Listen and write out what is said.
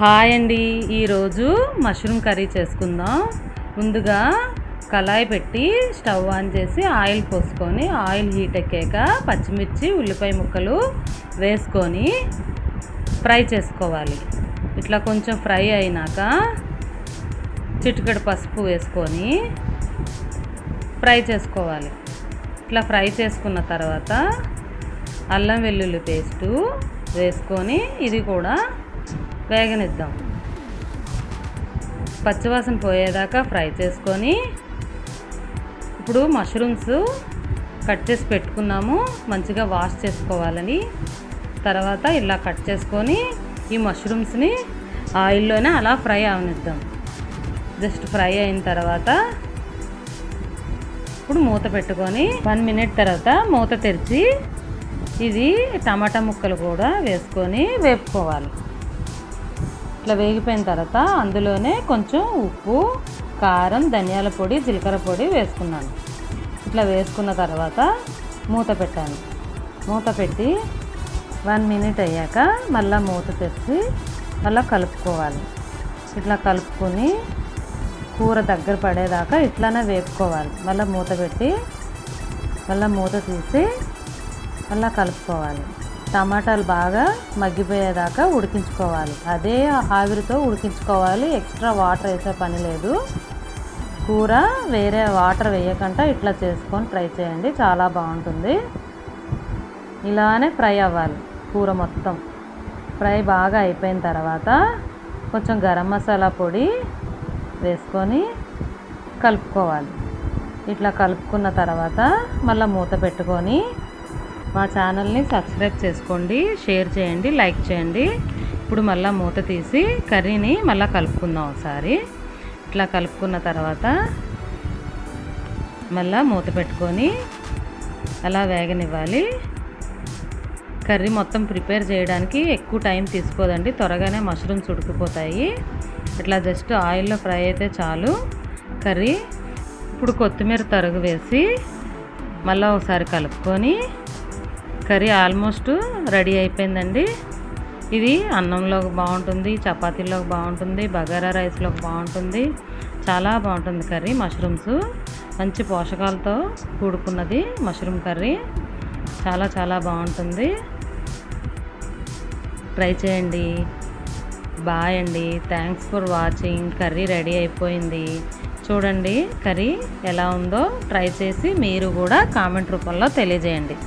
Hi అండి, ఈరోజు mushroom curry చేసుకుందాం. ముందుగా కళాయి పెట్టి స్టవ్ ఆన్ చేసి ఆయిల్ పోసుకొని ఆయిల్ హీట్ ఎక్కాక పచ్చిమిర్చి ఉల్లిపాయ ముక్కలు వేసుకొని ఫ్రై చేసుకోవాలి. ఇట్లా కొంచెం ఫ్రై అయినాక చిటికెడు పసుపు వేసుకొని ఫ్రై చేసుకోవాలి. ఇట్లా ఫ్రై చేసుకున్న తర్వాత అల్లం వెల్లుల్లి పేస్టు వేసుకొని ఇది కూడా వేగనిద్దాం. పచ్చివాసన పోయేదాకా ఫ్రై చేసుకొని ఇప్పుడు మష్రూమ్స్ కట్ చేసి పెట్టుకున్నాము. మంచిగా వాష్ చేసుకోవాలని తర్వాత ఇలా కట్ చేసుకొని ఈ మష్రూమ్స్ని ఆయిల్లోనే అలా ఫ్రై అవనిద్దాం. జస్ట్ ఫ్రై అయిన తర్వాత ఇప్పుడు మూత పెట్టుకొని 1 మినిట్ తర్వాత మూత తెరిచి ఇది టమాటా ముక్కలు కూడా వేసుకొని వేపుకోవాలి. ఇట్లా వేగిపోయిన తర్వాత అందులోనే కొంచెం ఉప్పు, కారం, ధనియాల పొడి, జీలకర్ర పొడి వేసుకున్నాను. ఇట్లా వేసుకున్న తర్వాత మూత పెట్టాను. మూత పెట్టి 1 మినిట్ అయ్యాక మళ్ళీ మూత తెరిచి మళ్ళీ కలుపుకోవాలి. ఇట్లా కలుపుకొని కూర దగ్గర పడేదాకా ఇట్లానే వేపుకోవాలి. మళ్ళీ మూత పెట్టి మళ్ళీ మూత తీసి మళ్ళీ కలుపుకోవాలి. టమాటాలు బాగా మగ్గిపోయేదాకా ఉడికించుకోవాలి. అదే ఆవిరితో ఉడికించుకోవాలి. ఎక్స్ట్రా వాటర్ వేసే పని లేదు. కూర వేరే వాటర్ వేయకుండా ఇట్లా చేసుకొని ట్రై చేయండి, చాలా బాగుంటుంది. ఇలానే ఫ్రై అవ్వాలి కూర మొత్తం. ఫ్రై బాగా అయిపోయిన తర్వాత కొంచెం గరం మసాలా పొడి వేసుకొని కలుపుకోవాలి. ఇట్లా కలుపుకున్న తర్వాత మళ్ళీ మూత పెట్టుకొని మా ఛానల్ని సబ్స్క్రైబ్ చేసుకోండి, షేర్ చేయండి, లైక్ చేయండి. ఇప్పుడు మళ్ళీ మూత తీసి కర్రీని మళ్ళీ కలుపుకుందాం ఒకసారి. ఇట్లా కలుపుకున్న తర్వాత మళ్ళీ మూత పెట్టుకొని అలా వేగనివ్వాలి. కర్రీ మొత్తం ప్రిపేర్ చేయడానికి ఎక్కువ టైం తీసుకోదండి, త్వరగానే మష్రూమ్స్ ఉడికిపోతాయి. ఇట్లా జస్ట్ ఆయిల్లో ఫ్రై అయితే చాలు కర్రీ. ఇప్పుడు కొత్తిమీర తరుగు వేసి మళ్ళీ ఒకసారి కలుపుకొని కర్రీ ఆల్మోస్ట్ రెడీ అయిపోయిందండి. ఇది అన్నంలోకి బాగుంటుంది, చపాతీలోకి బాగుంటుంది, బగారా రైస్లోకి బాగుంటుంది. చాలా బాగుంటుంది కర్రీ. మష్రూమ్స్ మంచి పోషకాలతో కూడుకున్నది మష్రూమ్ కర్రీ. చాలా చాలా బాగుంటుంది. ట్రై చేయండి. బాయ్ అండి, thanks for watching. Curry ready అయిపోయింది. చూడండి కర్రీ ఎలా ఉందో ట్రై చేసి మీరు కూడా కామెంట్ రూపంలో తెలియజేయండి.